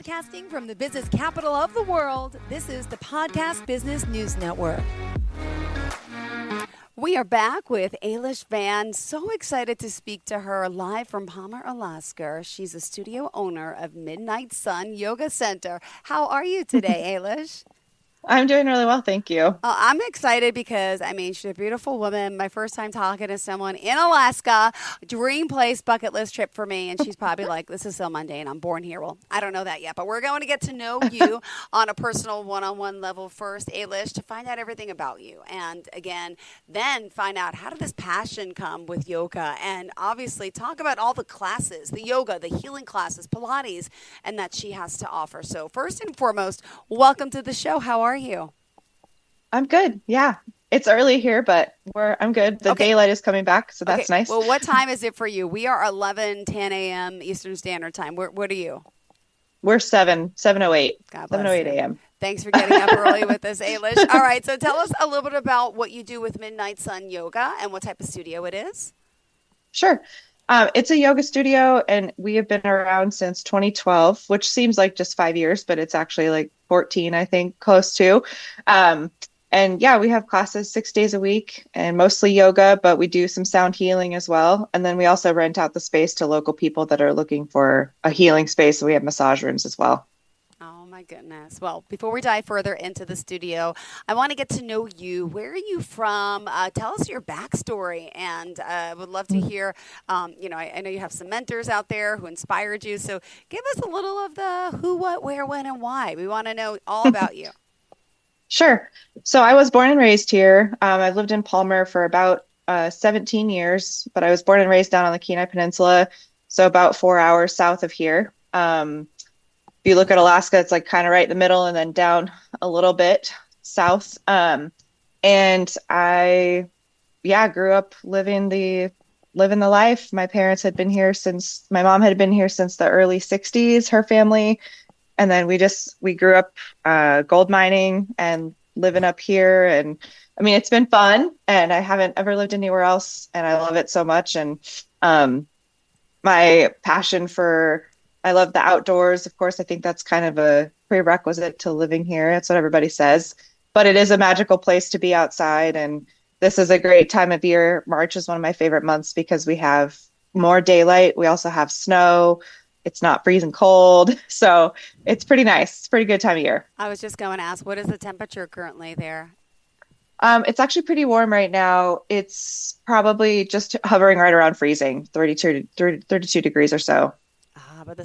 Broadcasting from the business capital of the world, this is the Podcast Business News Network. We are back with Ailis Vann. So excited to speak to her live from Palmer, Alaska. She's a studio owner of Midnight Sun Yoga Center. How are you today, Ailis? I'm doing really well, thank you. I'm excited because, she's a beautiful woman. My first time talking to someone in Alaska, dream place, bucket list trip for me. And she's probably like, this is so mundane. I'm born here. Well, I don't know that yet, but we're going to get to know you on a personal one-on-one level first, Ailis, to find out everything about you. And again, then find out how did this passion come with yoga? And obviously talk about all the classes, the yoga, the healing classes, Pilates, and that she has to offer. So first and foremost, welcome to the show. How are you? I'm good. Yeah. It's early here, but I'm good. The daylight is coming back, so that's nice. Well, what time is it for you? We are 10 a.m. Eastern Standard Time. What are you? We're 7:08 7:08 a.m. Thanks for getting up early with us, Ailis. All right, so tell us a little bit about what you do with Midnight Sun Yoga and what type of studio it is. Sure. It's a yoga studio, and we have been around since 2012, which seems like just 5 years, but it's actually like 14, I think, close to. And yeah, we have classes 6 days a week and mostly yoga, but we do some sound healing as well. And then we also rent out the space to local people that are looking for a healing space. So we have massage rooms as well. Oh my goodness. Well, before we dive further into the studio, I want to get to know you. Where are you from? Tell us your backstory, and I would love to hear, I know you have some mentors out there who inspired you. So give us a little of the who, what, where, when, and why. We want to know all about you. Sure. So I was born and raised here. I've lived in Palmer for about 17 years, but I was born and raised down on the Kenai Peninsula, so about 4 hours south of here. If you look at Alaska, it's like kind of right in the middle and then down a little bit south. And I, grew up living the life. My parents had been here my mom had been here since the early 60s, her family. And then we grew up gold mining and living up here. And it's been fun, and I haven't ever lived anywhere else, and I love it so much. And my passion I love the outdoors. Of course, I think that's kind of a prerequisite to living here. That's what everybody says. But it is a magical place to be outside. And this is a great time of year. March is one of my favorite months because we have more daylight. We also have snow. It's not freezing cold. So it's pretty nice. It's a pretty good time of year. I was just going to ask, what is the temperature currently there? It's actually pretty warm right now. It's probably just hovering right around freezing, 32 degrees or so.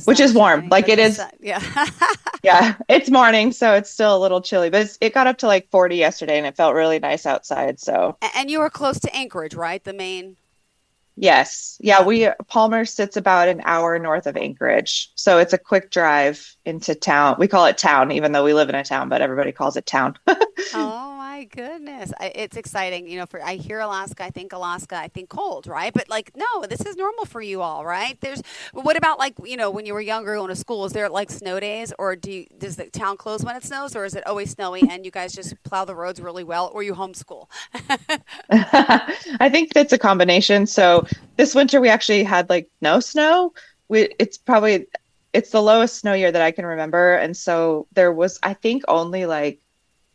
Which is warm. Like it is. Yeah. Yeah. It's morning, so it's still a little chilly, but it got up to like 40 yesterday, and it felt really nice outside. So. And you were close to Anchorage, right? The main. Yes. Yeah. Palmer sits about an hour north of Anchorage. So it's a quick drive into town. We call it town, even though we live in a town, but everybody calls it town. Oh my goodness. It's exciting. I hear Alaska, I think cold, right? But no, this is normal for you all, right? What about when you were younger going to school, is there snow days, or does the town close when it snows, or is it always snowy and you guys just plow the roads really well, or you homeschool? I think that's a combination. So this winter we actually had no snow. It's the lowest snow year that I can remember. And so there was, I think, only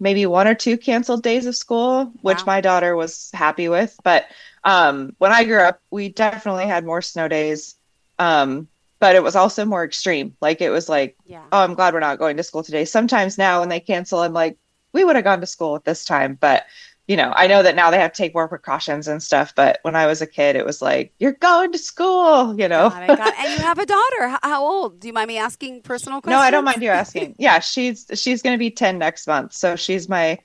maybe 1 or 2 canceled days of school, which my daughter was happy with. But when I grew up, we definitely had more snow days. But it was also more extreme. It was oh, I'm glad we're not going to school today. Sometimes now when they cancel, I'm like, we would have gone to school at this time. But, I know that now they have to take more precautions and stuff. But when I was a kid, it was you're going to school, Got it. And you have a daughter. How old? Do you mind me asking personal questions? No, I don't mind you asking. Yeah, she's going to be 10 next month. So I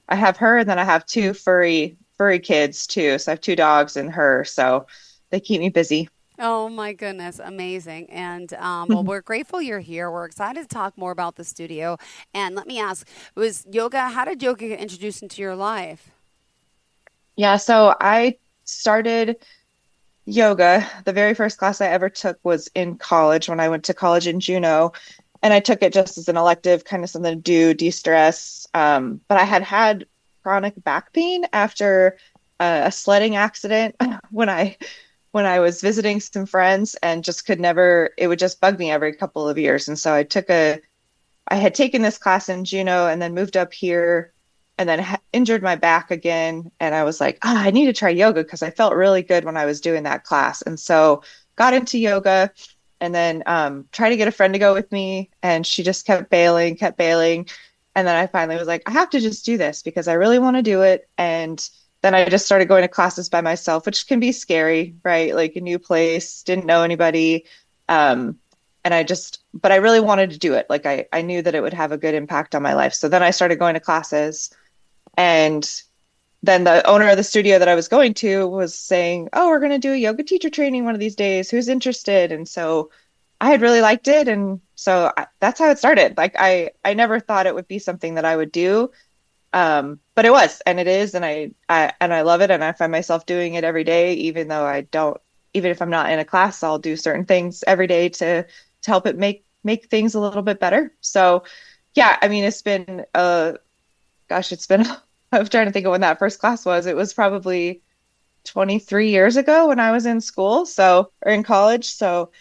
have her, and then I have 2 furry kids too. So I have 2 dogs and her. So they keep me busy. Oh my goodness. Amazing. And well, we're grateful you're here. We're excited to talk more about the studio. And let me ask, how did yoga get introduced into your life? Yeah, so I started yoga. The very first class I ever took was in college, when I went to college in Juneau, and I took it just as an elective, kind of something to do, de-stress. But I had chronic back pain after a sledding accident when I was visiting some friends, and just it would just bug me every couple of years. And so I took a I had taken this class in Juneau and then moved up here and then injured my back again. And I was like, I need to try yoga because I felt really good when I was doing that class. And so got into yoga and then tried to get a friend to go with me. And she just kept bailing, kept bailing. And then I finally was like, I have to just do this because I really want to do it. And then I just started going to classes by myself, which can be scary, right? Like a new place, didn't know anybody. And but I really wanted to do it. Like I knew that it would have a good impact on my life. So then I started going to classes. And then the owner of the studio that I was going to was saying, oh, we're going to do a yoga teacher training one of these days. Who's interested? And so I had really liked it. And so that's how it started. Like I never thought it would be something that I would do. But it was, and it is. And I love it. And I find myself doing it every day, even though even if I'm not in a class, I'll do certain things every day to help it make things a little bit better. So yeah, I mean, it's been, it's been, I was trying to think of when that first class was. It was probably 23 years ago when I was in school, or in college. So,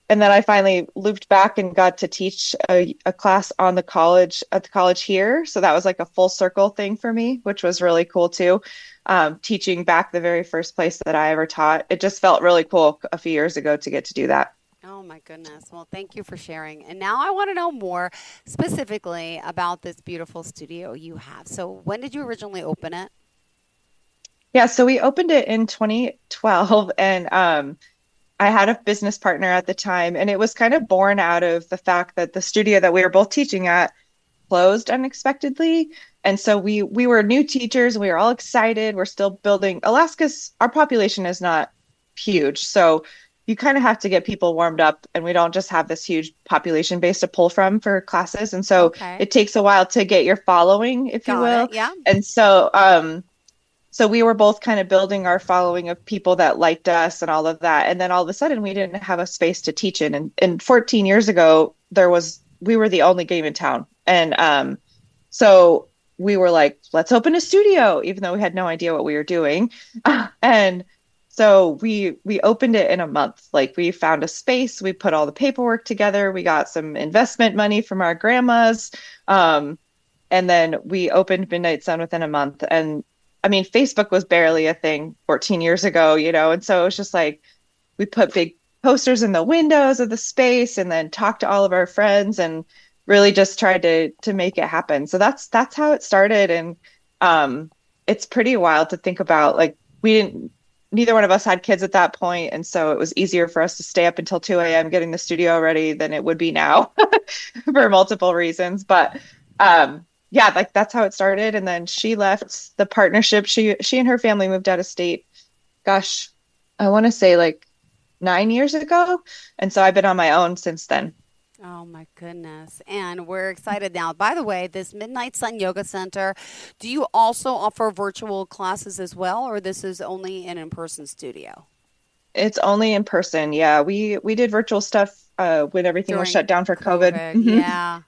and then I finally looped back and got to teach a class at the college here. So that was like a full circle thing for me, which was really cool too. Teaching back the very first place that I ever taught. It just felt really cool a few years ago to get to do that. Oh my goodness. Well, thank you for sharing. And now I want to know more specifically about this beautiful studio you have. So when did you originally open it? Yeah, so we opened it in 2012 and I had a business partner at the time, and it was kind of born out of the fact that the studio that we were both teaching at closed unexpectedly. And so we were new teachers. We were all excited. We're still building. Our population is not huge. So you kind of have to get people warmed up, and we don't just have this huge population base to pull from for classes. And so It takes a while to get your following, if you will. Yeah. And so, so we were both kind of building our following of people that liked us and all of that. And then all of a sudden we didn't have a space to teach in. And 14 years ago, we were the only game in town. And so we were like, let's open a studio, even though we had no idea what we were doing. And so we opened it in a month. Like we found a space, we put all the paperwork together, we got some investment money from our grandmas. And then we opened Midnight Sun within a month. And I mean, Facebook was barely a thing 14 years ago, and so it was just like we put big posters in the windows of the space and then talked to all of our friends and really just tried to make it happen. So that's how it started. And it's pretty wild to think about. Like neither one of us had kids at that point, and so it was easier for us to stay up until 2 a.m. getting the studio ready than it would be now for multiple reasons. But yeah, like that's how it started. And then she left the partnership. She and her family moved out of state. Gosh, I want to say like 9 years ago. And so I've been on my own since then. Oh my goodness. And we're excited now. By the way, this Midnight Sun Yoga Center, do you also offer virtual classes as well, or this is only an in-person studio? It's only in person. Yeah, we did virtual stuff when everything was shut down for COVID. Yeah.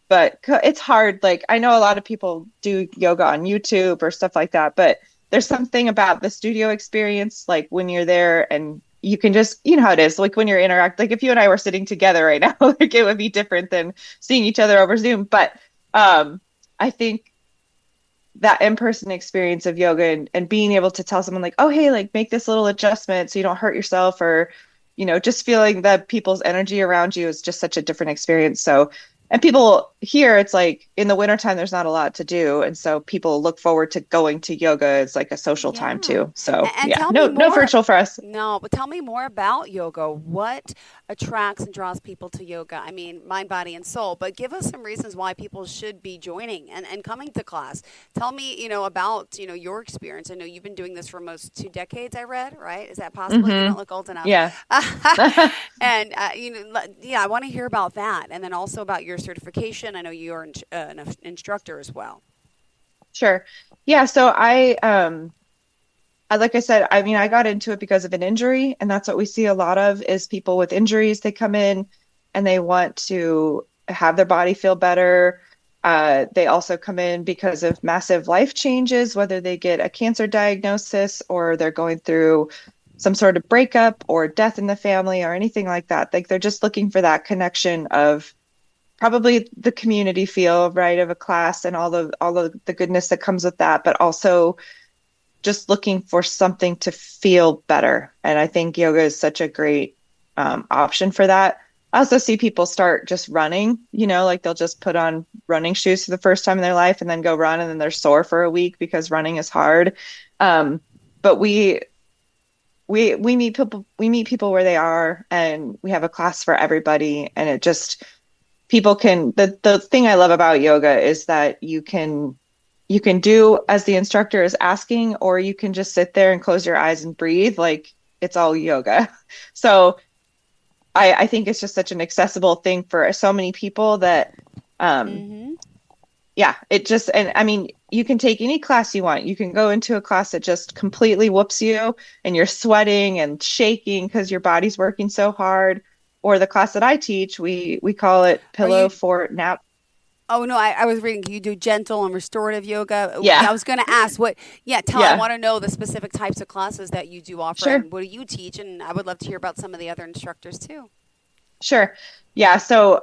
But it's hard. Like I know a lot of people do yoga on YouTube or stuff like that, but there's something about the studio experience, like when you're there and you can just, how it is, like when you're like if you and I were sitting together right now, like it would be different than seeing each other over Zoom. But I think that in-person experience of yoga and being able to tell someone like, oh, hey, like make this little adjustment so you don't hurt yourself, or, just feeling that people's energy around you is just such a different experience. So, and people here, it's like in the wintertime, there's not a lot to do. And so people look forward to going to yoga as like a social time too. So no virtual for us. No, but tell me more about yoga. What attracts and draws people to yoga? I mean, mind, body, and soul, but give us some reasons why people should be joining and coming to class. Tell me, about, your experience. I know you've been doing this for almost 2 decades, I read, right? Is that possible? Mm-hmm. You don't look old enough. Yeah. And, I want to hear about that. And then also about your certification. I know you're an instructor as well. Sure. Yeah. So like I said, I mean, I got into it because of an injury, and that's what we see a lot of is people with injuries. They come in and they want to have their body feel better. They also come in because of massive life changes, whether they get a cancer diagnosis or they're going through some sort of breakup or death in the family or anything like that. Like they're just looking for that connection of probably the community feel, right, of a class and all the goodness that comes with that, but also just looking for something to feel better. And I think yoga is such a great option for that. I also see people start just running, like they'll just put on running shoes for the first time in their life and then go run and then they're sore for a week because running is hard. But we meet people where they are, and we have a class for everybody. And it just people can the thing I love about yoga is that you can do as the instructor is asking, or you can just sit there and close your eyes and breathe like it's all yoga. So I think it's just such an accessible thing for so many people that um Mm-hmm. yeah, it just, and I mean, you can take any class you want. You can go into a class that just completely whoops you and you're sweating and shaking because your body's working so hard. Or the class that I teach, we call it Are Pillow you? Fort Nap. Oh no, I was reading. You do gentle and restorative yoga. Yeah, Yeah, I was going to ask what. Yeah, tell. I yeah, want to know the specific types of classes that you do offer, sure, and what do you teach? And I would love to hear about some of the other instructors too. sure. Yeah, so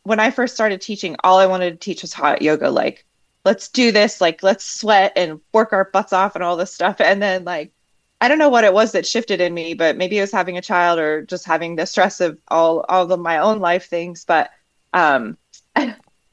when I first started teaching, all I wanted to teach was hot yoga. Like, let's do this, like let's sweat and work our butts off and all this stuff. And then like I don't know what it was that shifted in me, but maybe it was having a child or just having the stress of all of my own life things. But um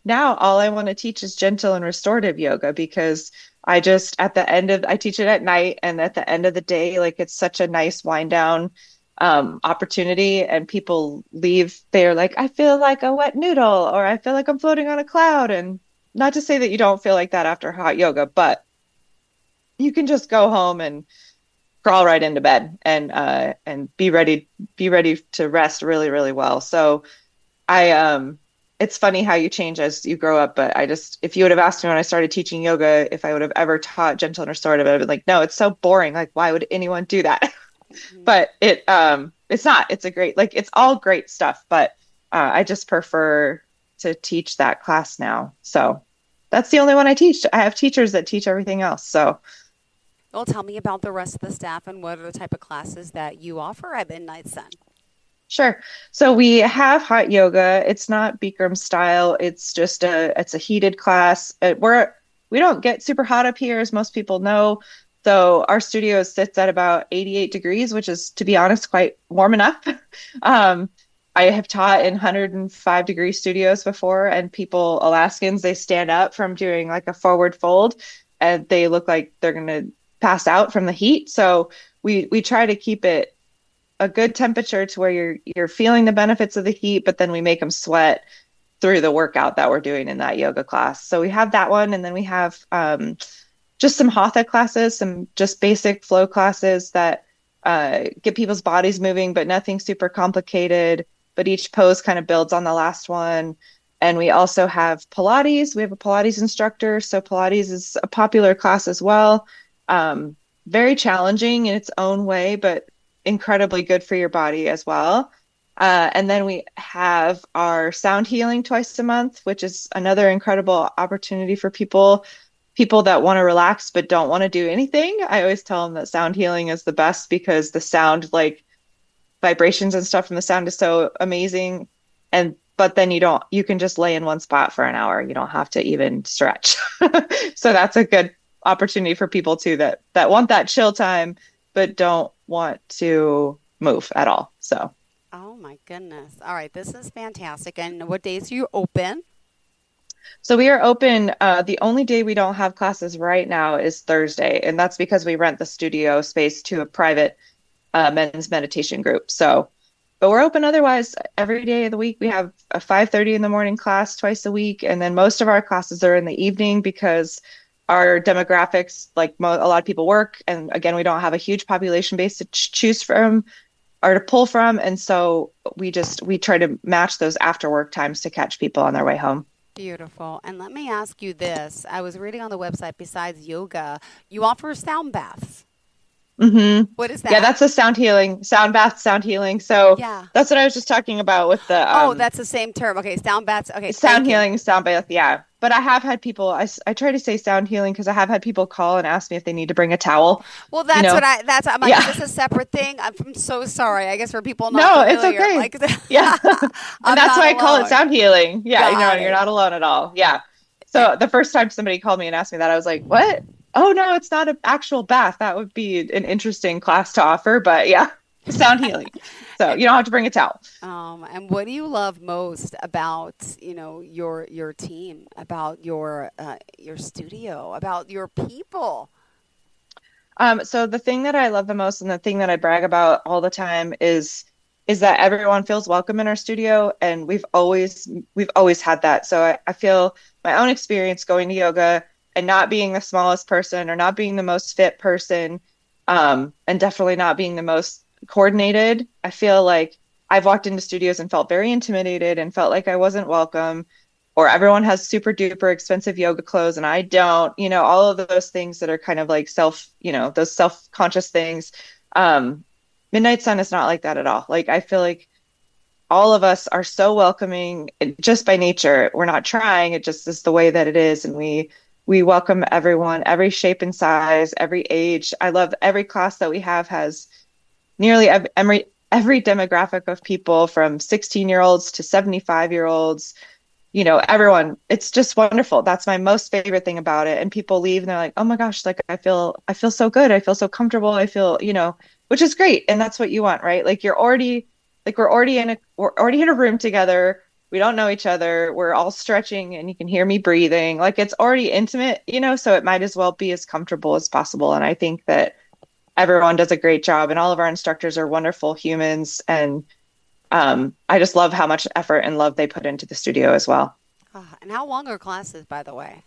now all I want to teach is gentle and restorative yoga because I teach it at night, and at the end of the day, like it's such a nice wind down opportunity, and people leave, they're like, I feel like a wet noodle, or I feel like I'm floating on a cloud. And not to say that you don't feel like that after hot yoga, but you can just go home and crawl right into bed and be ready to rest really, really well. So I it's funny how you change as you grow up, but if you would have asked me when I started teaching yoga if I would have ever taught gentle and restorative, I'd been like, no, it's so boring. Like, why would anyone do that? Hmm. But it's not. It's a great, like it's all great stuff, but I just prefer to teach that class now. So that's the only one I teach. I have teachers that teach everything else. So Well, tell me about the rest of the staff and what are the type of classes that you offer at Midnight Sun. sure. So we have hot yoga. It's not Bikram style. It's a heated class. We don't get super hot up here, as most people know. So our studio sits at about 88 degrees, which is, to be honest, quite warm enough. Um, I have taught in 105-degree studios before, and Alaskans, they stand up from doing like a forward fold, and they look like they're gonna pass out from the heat. So we try to keep it a good temperature to where you're feeling the benefits of the heat, but then we make them sweat through the workout that we're doing in that yoga class. So we have that one, and then we have just some hatha classes, some just basic flow classes that get people's bodies moving, but nothing super complicated. But each pose kind of builds on the last one. And we also have Pilates. We have a Pilates instructor, so Pilates is a popular class as well. Very challenging in its own way, but incredibly good for your body as well. And then we have our sound healing twice a month, which is another incredible opportunity for people that want to relax but don't want to do anything. I always tell them that sound healing is the best because the sound, like vibrations and stuff from the sound, is so amazing. And but then you can just lay in one spot for an hour. You don't have to even stretch. So that's a good opportunity for people too that want that chill time but don't want to move at all. So Oh my goodness. All right, this is fantastic. And what days are you open? we are open. The only day we don't have classes right now is Thursday, and that's because we rent the studio space to a private men's meditation group. So, but we're open otherwise every day of the week. We have a 5:30 in the morning class twice a week, and then most of our classes are in the evening because our demographics, like a lot of people work, and again, we don't have a huge population base to choose from or to pull from, and so we try to match those after work times to catch people on their way home. Beautiful. And let me ask you this. I was reading on the website, besides yoga, you offer sound baths. What is Yeah, that? that's a sound bath, sound healing. So Yeah. that's what I was just talking about with the Oh, that's the same term. Okay, sound bats. Okay, sound thank you. healing, sound bath. Yeah. But I have had people, I try to say sound healing because I have had people call and ask me if they need to bring a towel, Well, you know? I'm like, is Yeah. this a separate thing? I'm so sorry. I guess for people not No, it's familiar, okay. like, Yeah. And I'm that's not why I call it alone. sound healing. Yeah, Got you're it. not alone at all. Yeah. Eh, So the first time somebody called me and asked me that, I was like, what? Oh no, it's not an actual bath. That would be an interesting class to offer, but yeah, sound healing. So eh, you don't have to bring a towel. and what do you love most about, your team, about your studio, about your people? So the thing that I love the most and the thing that I brag about all the time is that everyone feels welcome in our studio, and we've always had that. So I feel my own experience going to yoga and not being the smallest person or not being the most fit person, and definitely not being the most coordinated. I feel like I've walked into studios and felt very intimidated and felt like I wasn't welcome, or everyone has super duper expensive yoga clothes and I don't, all of those things that are kind of like those self-conscious things. Um, Midnight Sun is not like that at all. Like I feel like all of us are so welcoming just by nature. We're not trying, it just is the way that it is. And we welcome everyone, every shape and size, every age. I love every class that we have has nearly every demographic of people from 16-year-olds to 75-year-olds, everyone. It's just wonderful. That's my most favorite thing about it. And people leave and they're like, oh my gosh, like I feel so good. I feel so comfortable. I feel, which is great. And that's what you want, right? Like we're already in a room together. We don't know each other. We're all stretching and you can hear me breathing. Like it's already intimate, so it might as well be as comfortable as possible. And I think that everyone does a great job and all of our instructors are wonderful humans. And I just love how much effort and love they put into the studio as well. Ah, and how long are classes, by the way?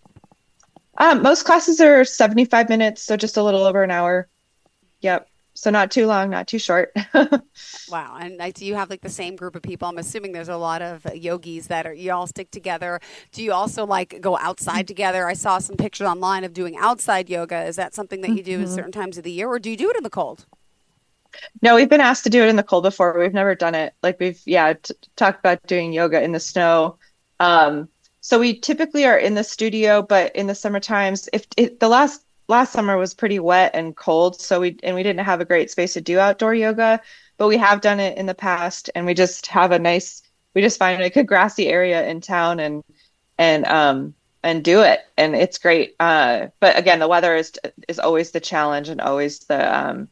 Most classes are 75 minutes, so just a little over an hour. Yep. So not too long, not too short. Wow. And like, do you have like the same group of people? I'm assuming there's a lot of yogis that you all stick together. Do you also like go outside together? I saw some pictures online of doing outside yoga. Is that something that you do at Mhm. certain times of the year, or do you do it in the cold? No, we've been asked to do it in the cold before. We've never done it. Like we've, yeah, talked about doing yoga in the snow. So we typically are in the studio, but in the summer times, if it, the last summer was pretty wet and cold, so we didn't have a great space to do outdoor yoga, but we have done it in the past, and we just find like a grassy area in town and do it, and it's great. But again, the weather is always the challenge and always the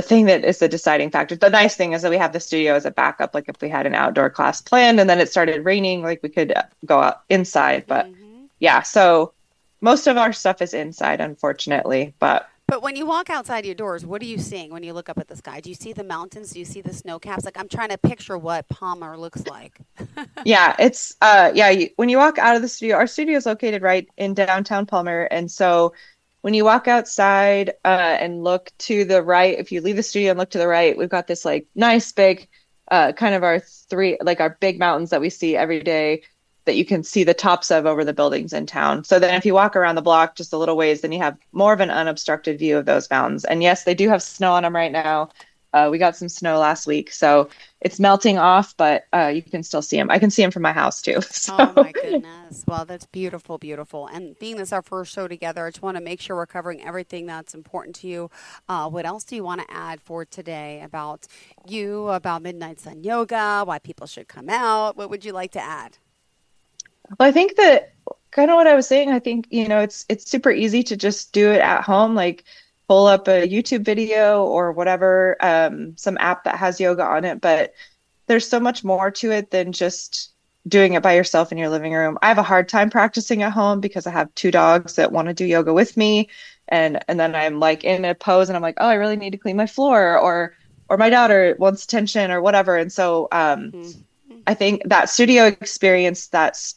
thing that is the deciding factor. The nice thing is that we have the studio as a backup. Like if we had an outdoor class planned and then it started raining, like we could go out inside. But Hmm. yeah, so most of our stuff is inside, unfortunately. But But when you walk outside your doors, what are you seeing when you look up at the sky? Do you see the mountains? Do you see the snow caps? Like I'm trying to picture what Palmer looks like. yeah, it's when you walk out of the studio, our studio is located right in downtown Palmer, and so when you walk outside and look to the right, if you leave the studio and look to the right, we've got this like nice big kind of our big mountains that we see every day that you can see the tops of over the buildings in town. So then if you walk around the block just a little ways, then you have more of an unobstructed view of those mountains. And yes, they do have snow on them right now. We got some snow last week, so it's melting off, but you can still see them. I can see them from my house too. Oh So my goodness. Well, that's beautiful, beautiful. And being this our first show together, I just want to make sure we're covering everything that's important to you. What else do you want to add for today about you, about Midnight Sun Yoga, why people should come out? What would you like to add? well, I think that kind of what I was saying, I think, it's super easy to just do it at home, like pull up a YouTube video or whatever, some app that has yoga on it, but there's so much more to it than just doing it by yourself in your living room. I have a hard time practicing at home because I have two dogs that want to do yoga with me, and then I'm like in a pose and I'm like, oh, I really need to clean my floor, or my daughter wants attention or whatever. And so Mhm. I think that studio experience, that's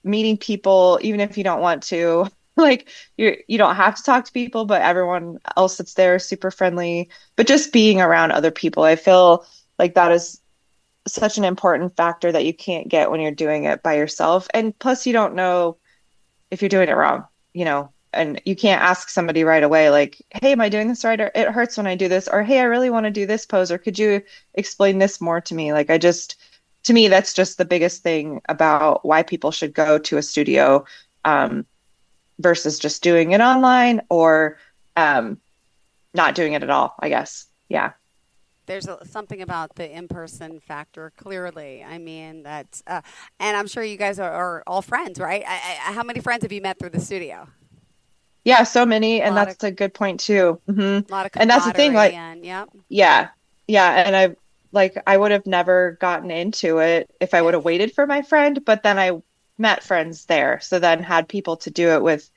meeting people, even if you don't want to, like you don't have to talk to people, but everyone else that's there is super friendly. But just being around other people, I feel like that is such an important factor that you can't get when you're doing it by yourself. And plus, you don't know if you're doing it wrong, you know. and you can't ask somebody right away, like, hey, am I doing this right? Or it hurts when I do this, or hey, I really want to do this pose, or could you explain this more to me? Like, to me, that's just the biggest thing about why people should go to a studio, versus just doing it online or not doing it at all, I guess. Yeah. There's something about the in-person factor, clearly. I mean, that's, and I'm sure you guys are all friends, right? How many friends have you met through the studio? Yeah, so many, and that's a good point too. A lot of And that's the thing, like, yep. yeah, and I would have never gotten into it if I would have waited for my friend, but then I met friends there, so then had people to do it with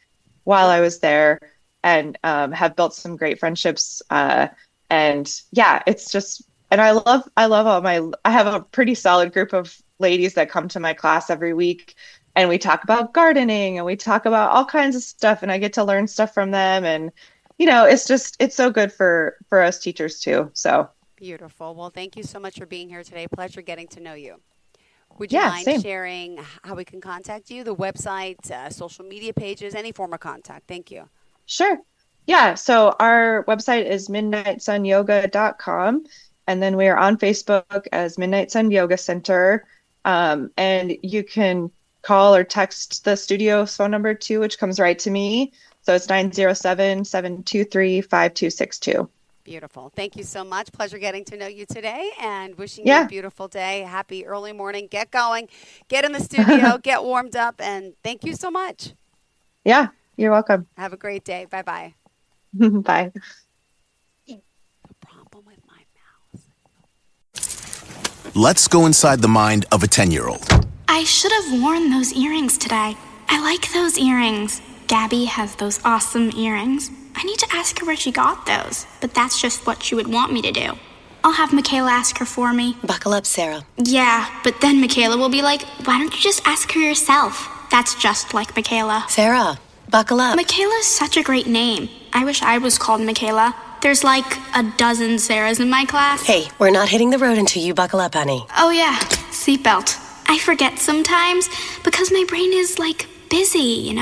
while I was there, and have built some great friendships. And yeah, it's just, and I love I have a pretty solid group of ladies that come to my class every week, and we talk about gardening and we talk about all kinds of stuff, and I get to learn stuff from them. And, it's so good for us teachers too. So beautiful. Well, thank you so much for being here today. Pleasure getting to know you. Would you mind sharing how we can contact you, the website, social media pages, any form of contact? Thank you. Sure. Yeah, so our website is midnightsunyoga.com, and then we are on Facebook as Midnight Sun Yoga Center. And you can call or text the studio's phone number too, which comes right to me. So it's 907-723-5262. Beautiful. Thank you so much. Pleasure getting to know you today, and wishing you a beautiful day. Happy early morning. Get going. Get in the studio. Get warmed up. And thank you so much. Yeah, you're welcome. Have a great day. Bye-bye. Bye. The problem with my mouse. Let's go inside the mind of a 10-year-old. I should have worn those earrings today. I like those earrings. Gabby has those awesome earrings. I need to ask her where she got those, but that's just what she would want me to do. I'll have Michaela ask her for me. Buckle up, Sarah. Yeah, but then Michaela will be like, why don't you just ask her yourself? That's just like Michaela. Sarah, buckle up. Michaela's such a great name. I wish I was called Michaela. There's like a dozen Sarahs in my class. Hey, we're not hitting the road until you buckle up, honey. Oh yeah, seatbelt. I forget sometimes because my brain is like busy,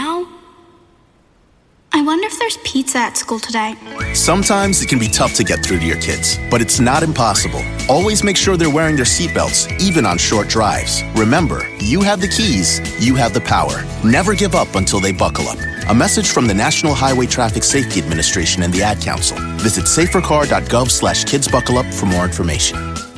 I wonder if there's pizza at school today. Sometimes it can be tough to get through to your kids, but it's not impossible. Always make sure they're wearing their seatbelts, even on short drives. Remember, you have the keys, you have the power. Never give up until they buckle up. A message from the National Highway Traffic Safety Administration and the Ad Council. Visit safercar.gov/kidsbuckleup for more information.